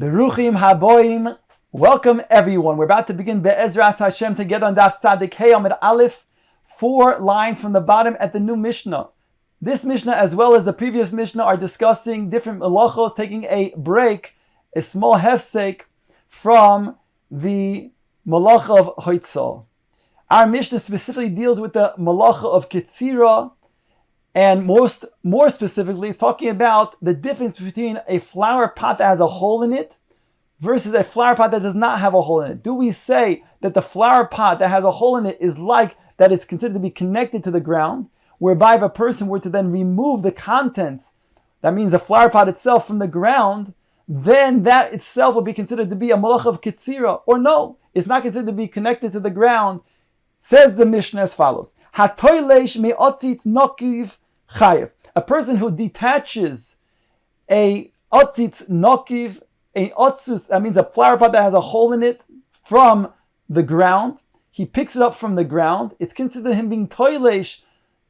Beruchim haboim. Welcome everyone. We're about to begin Be'ezras Hashem together on Daf Tzadik Hey Amud Aleph. 4 lines from the bottom at the new Mishnah. This Mishnah as well as the previous Mishnah are discussing different melachos, taking a break, a small hefsek from the malacha of hoitzah. Our Mishnah specifically deals with the malacha of ketzira, and more specifically, it's talking about the difference between a flower pot that has a hole in it versus a flower pot that does not have a hole in it. Do we say that the flower pot that has a hole in it is like that it's considered to be connected to the ground, whereby if a person were to then remove the contents, that means the flower pot itself from the ground, then that itself would be considered to be a malacha of ketzira? Or no, it's not considered to be connected to the ground. Says the Mishnah as follows: Hatoilesh me'otzitz nokiv chayev. A person who detaches a otzitz nokiv, a otzus, that means a flower pot that has a hole in it, from the ground. He picks it up from the ground. It's considered him being toilesh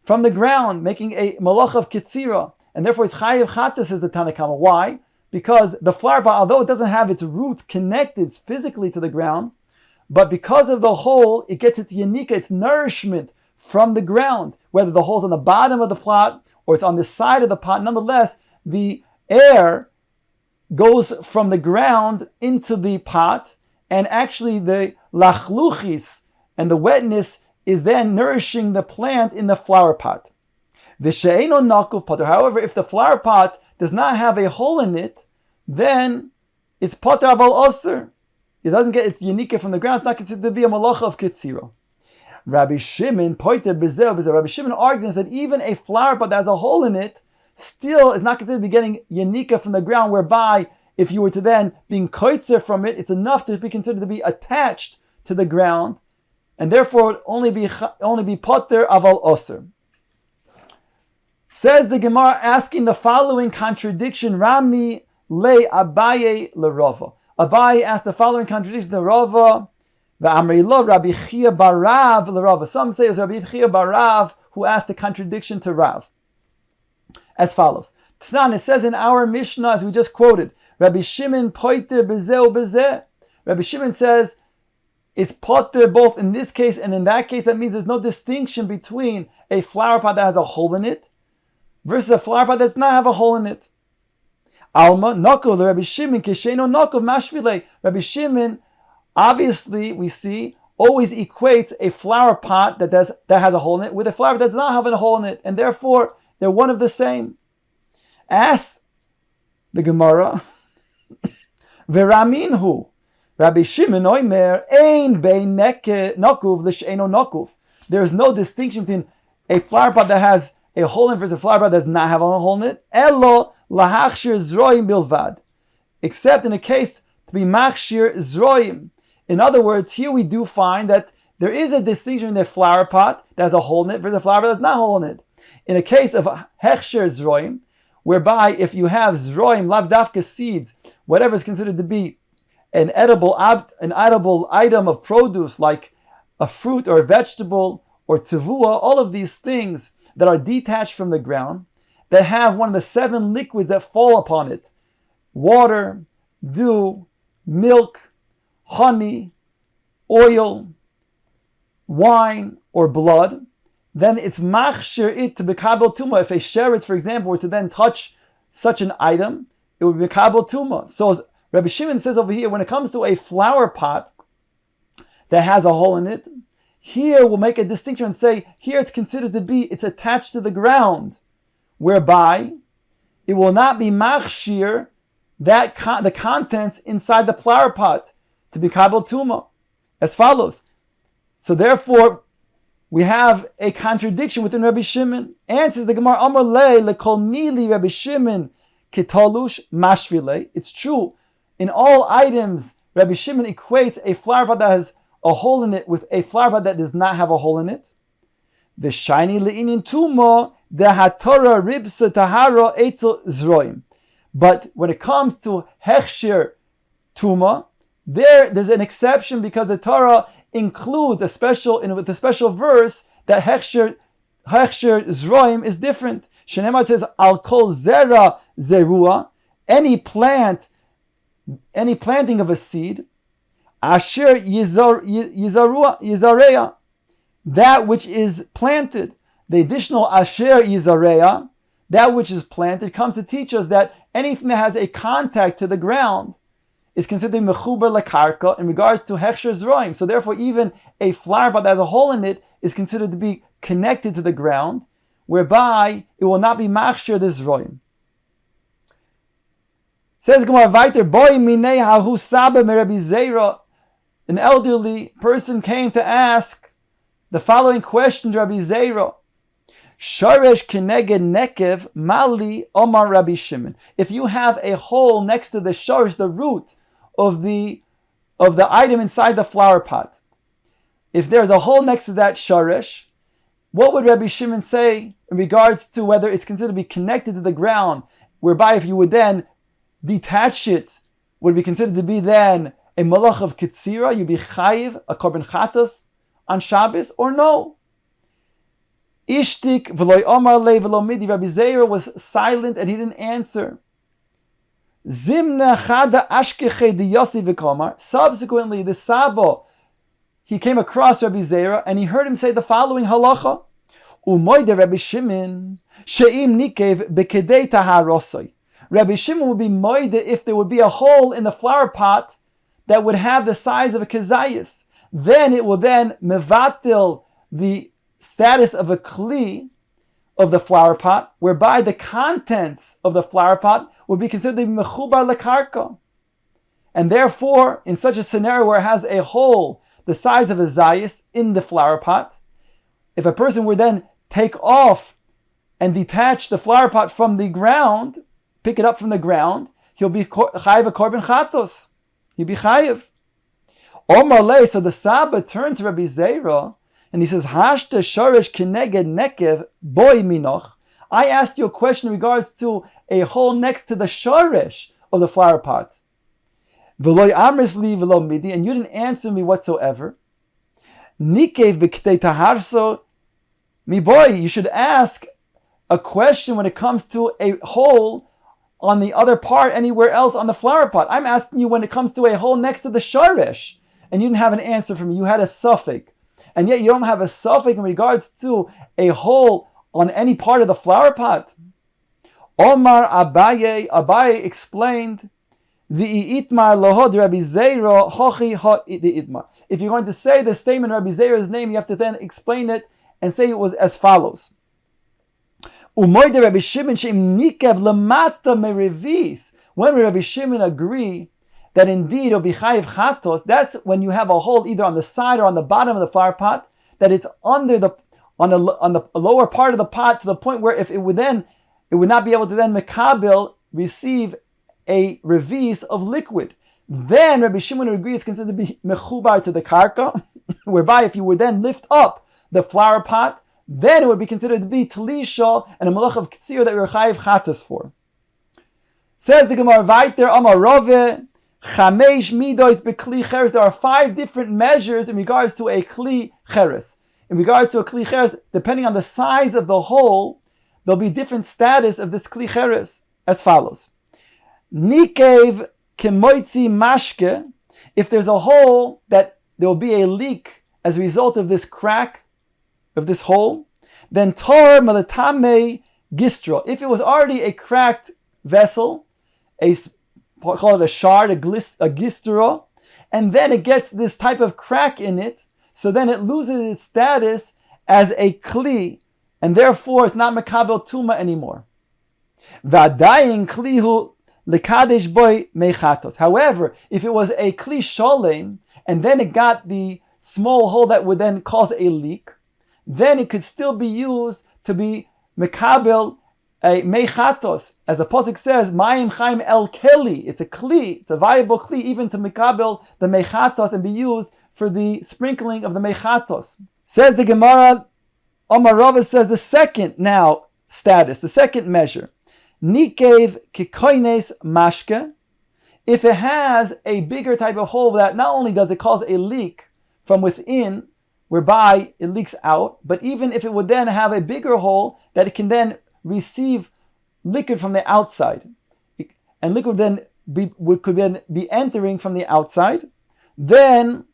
from the ground, making a malacha of ketzira, and therefore it's chayev chata, says the Tanna Kama. Why? Because the flower pot, although it doesn't have its roots connected physically to the ground, but because of the hole, it gets its yanika, its nourishment from the ground. Whether the hole's on the bottom of the pot or it's on the side of the pot, nonetheless, the air goes from the ground into the pot, and actually the lachluchis and the wetness is then nourishing the plant in the flower pot. V'she'eino nakuv pater. However, if the flower pot does not have a hole in it, then it's pater aval osir. It doesn't get its yanika from the ground. It's not considered to be a malacha of ketzira. Rabbi Shimon pointed b'zeh. Rabbi Shimon argues that even a flower pot that has a hole in it still is not considered to be getting yanika from the ground, whereby if you were to then being koitzer from it, it's enough to be considered to be attached to the ground, and therefore it only be pater aval osir. Says the Gemara, asking the following contradiction: Rami le Abaye le Rava. Abaye asked the following contradiction to Rava. V'amri lo Rabbi Chia bar Rav le Rava. Some say it was Rabbi Chia bar Rav who asked the contradiction to Rav. As follows: Tnan, it says in our Mishnah, as we just quoted, Rabbi Shimon poiter bezeh bezeh. Rabbi Shimon says it's potter both in this case and in that case. That means there's no distinction between a flower pot that has a hole in it versus a flower pot that does not have a hole in it. Alma nokov the Rabbi Shimon kisheno nokov mashvile. Rabbi Shimon, obviously, we see, always equates a flower pot that has a hole in it with a flower that does not have a hole in it, and therefore they're one of the same. Ask the Gemara, Veraminhu, Rabbi Shimon oimer ein bein nokuv l'sheino nokuv. There is no distinction between a flower pot that has a hole in it versus a flower pot that does not have a hole in it. Elo lahachshir zroim bilvad, except in a case to be machshir zroim. In other words, here we do find that there is a distinction in the flower pot that has a hole in it versus a flower pot that does not have a hole in it. In a case of hechsher zroim, whereby if you have zroim, lav dafka seeds, whatever is considered to be an edible item of produce, like a fruit or a vegetable or tevua, all of these things that are detached from the ground, that have one of the 7 liquids that fall upon it: water, dew, milk, honey, oil, wine, or blood, then it's machshir it to be kabel tuma. If a sheretz, for example, were to then touch such an item, it would be kabel tuma. So as Rabbi Shimon says over here, when it comes to a flower pot that has a hole in it, here we'll make a distinction and say, here it's considered to be, it's attached to the ground, whereby it will not be machshir the contents inside the flower pot to be kabel tuma, as follows. So therefore, we have a contradiction within Rabbi Shimon. Answers the Gemara, Amar le lekol mili Rabbi Shimon kitalush mashvile. It's true, in all items, Rabbi Shimon equates a flower pot that has a hole in it with a flower pot that does not have a hole in it. The shiny le'inin tuma the hatorah ribsa tahara etzel zroim. But when it comes to hechsher tuma, there's an exception, because the Torah includes with a special verse that hechsher zroim is different. Shenemar says al kol zera zerua, any plant any planting of a seed, asher yizareya, that which is planted. The additional asher yizareya, that which is planted, comes to teach us that anything that has a contact to the ground is considered mechubar lakarka in regards to hechsher zroim. So therefore, even a flower pot that has a hole in it is considered to be connected to the ground, whereby it will not be machshir the zroim. Says Gemara weiter, boy minei hahu saba meRabbi Zera. An elderly person came to ask the following question to Rabbi Zera. Sharesh keneged nekev mali omar Rabbi Shimon. If you have a hole next to the sharesh, the root of the item inside the flower pot, if there's a hole next to that sharesh, what would Rabbi Shimon say in regards to whether it's considered to be connected to the ground, whereby if you would then detach it, would be considered to be then a malach of kitzira, you'd be chayiv, a korban chatos on Shabbos, or no? Ishtik v'loy omar le v'lo midi. Rabbi Zera was silent and he didn't answer. Zimna chada ashkeche di Yossi v'komar. Subsequently, the Saba, he came across Rabbi Zera and he heard him say the following halacha. Umoide Rabbi Shimon she'im nikev bekedei taharosoi. Rabbi Shimon would be moide if there would be a hole in the flower pot that would have the size of a kezayis. Then it will then mevatil the status of a kli of the flower pot, whereby the contents of the flower pot would be considered to be mechubar lekarka. And therefore, in such a scenario where it has a hole the size of a zayis in the flower pot, if a person would then take off and detach the flower pot from the ground, pick it up from the ground, he'll be chayiv a korban chatos. He'll be chayiv. Omar lei, so the Saba turned to Rabbi Zera and he says, Hashta shoresh kineged nekev boy minoch. I asked you a question in regards to a hole next to the shoresh of the flower pot. V'loy amris li v'lo midi, and you didn't answer me whatsoever. Nikev b'ktei taharso. Mi boy, you should ask a question when it comes to a hole on the other part anywhere else on the flower pot. I'm asking you when it comes to a hole next to the shoresh, and you didn't have an answer for me. You had a suffix. And yet you don't have a suffix in regards to a hole on any part of the flower pot. Omar Abaye explained, V'itmar lohod Rabbi Zera hochi ha'itmar. If you're going to say the statement Rabbi Zera's name, you have to then explain it and say it was as follows. Umoide Rabbi Shimon she'im nikev lamata merevis. When Rabbi Shimon agree that indeed it'll be chayiv chatos, that's when you have a hole either on the side or on the bottom of the flower pot, that it's under on the lower part of the pot to the point where if it would not be able to then mekabil receive a revis of liquid. Then Rabbi Shimon would agree it's considered to be mechubar to the karka, whereby if you would then lift up the flower pot, then it would be considered to be talisha and a malach of ktsir that you're chayiv chatos for. Says the Gemara weiter, Amar Rove, Chamesh midos bekli cheres. There are 5 different measures in regards to a kli cheres. In regards to a kli cheres, depending on the size of the hole, there'll be different status of this kli cheres as follows. Nikev kemoitzi mashke. If there's a hole that there will be a leak as a result of this crack of this hole, then tor melatame gistra. If it was already a cracked vessel, call it a shard, a gistra, and then it gets this type of crack in it, so then it loses its status as a kli, and therefore it's not mekabel tuma anymore. V'adayin klihu lekadesh boy mechatos. However, if it was a kli sholem, and then it got the small hole that would then cause a leak, then it could still be used to be mekabel a mechatos, as the pasuk says, Mayim Chaim El Keli. It's a kli, it's a viable kli, even to mekabel the mechatos and be used for the sprinkling of the mechatos. Says the Gemara, Omar Rava says the second now status, the second measure, Nikev kikoines mashke. If it has a bigger type of hole that not only does it cause a leak from within, whereby it leaks out, but even if it would then have a bigger hole that it can then receive liquid from the outside, and liquid then could then be entering from the outside, then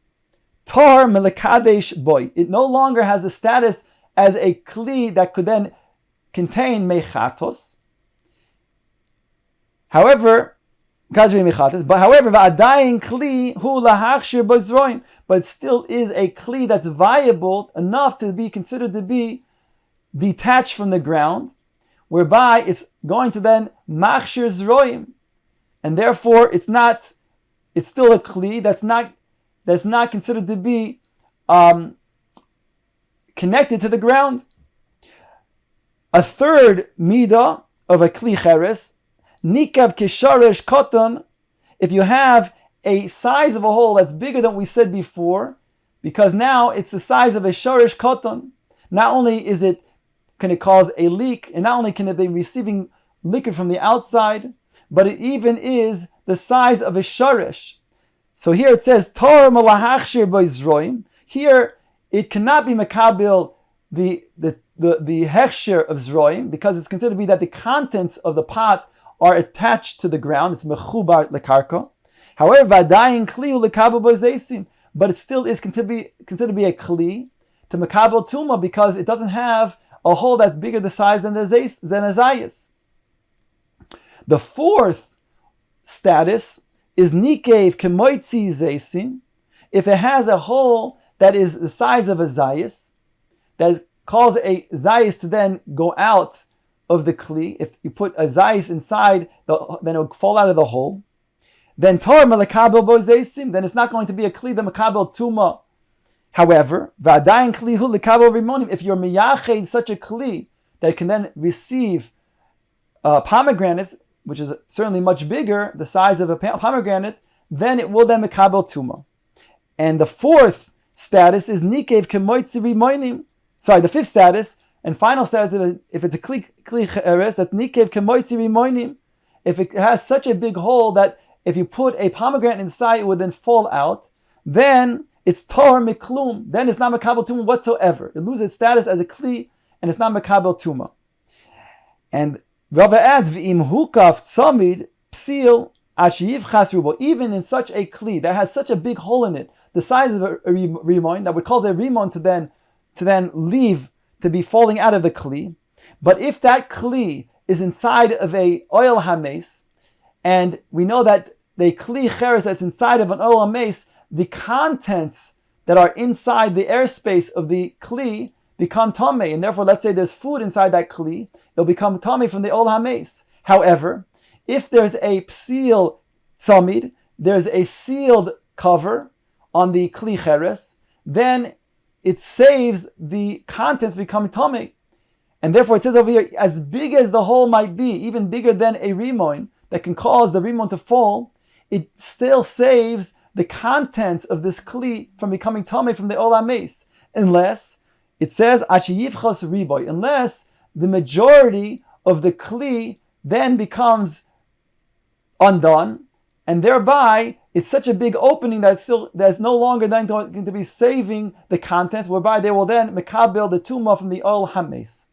tar melekadesh boy. It no longer has the status as a kli that could then contain mechatos. However, va'adayin kli hu lahachshir b'zroim, but it still is a kli that's viable enough to be considered to be detached from the ground, whereby it's going to then machshir zroim, and therefore it's still a kli that's not considered to be connected to the ground. A third midah of a kli cheres, nikav kisharesh koton, if you have a size of a hole that's bigger than we said before, because now it's the size of a sharesh koton, not only is it can it cause a leak, and not only can it be receiving liquid from the outside, but it even is the size of a sharesh. So here it says tor malahachshir b'zroim. Here it cannot be makabil the hechsher of zroim, because it's considered to be that the contents of the pot are attached to the ground. It's mechubar lekarka. However, vadayin kli lekabel b'zeisin, but it still is considered to be a kli to mekabel tuma, because it doesn't have a hole that's bigger the size than a zayis. The fourth status is nikev kemoitzi zaysin. If it has a hole that is the size of a zayis, that calls a zayis to then go out of the kli. If you put a zayis inside, then it will fall out of the hole. Then tor melekabel bo zaysim, then it's not going to be a kli the mekabel tuma. However, v'adayin kli hu lekabel rimonim, if you're miyached such a kli that it can then receive pomegranates, which is certainly much bigger, the size of a pomegranate, then it will then mekabel tuma. And the fourth status is nikev kemoitzi rimonim. Sorry, the fifth status and final status, if it's a kli cheres, that's nikev kemoitzi rimonim. If it has such a big hole that if you put a pomegranate inside, it would then fall out, then it's tor miklum. Then it's not mekabel tuma whatsoever. It loses its status as a kli, and it's not mekabel tuma. And Rava adds, v'im hukaf tzamid psil ashiyiv chas rubo. Even in such a kli that has such a big hole in it, the size of a rimon, that would cause a rimon to then leave, to be falling out of the kli. But if that kli is inside of a oil hames, and we know that the kli cheres that's inside of an oil hames, the contents that are inside the airspace of the kli become tamei, and therefore, let's say there's food inside that kli, it'll become tamei from the oil hames. However, if there's a psil tzamid, there's a sealed cover on the kli cheres, then it saves the contents becoming tamei. And therefore it says over here, as big as the hole might be, even bigger than a rimon that can cause the rimon to fall, it still saves the contents of this kli from becoming tamei from the ol hames, unless it says ashiyivchos riboy, unless the majority of the kli then becomes undone, and thereby it's such a big opening that's no longer then going to be saving the contents, whereby they will then mekabel the tumah from the ol hames.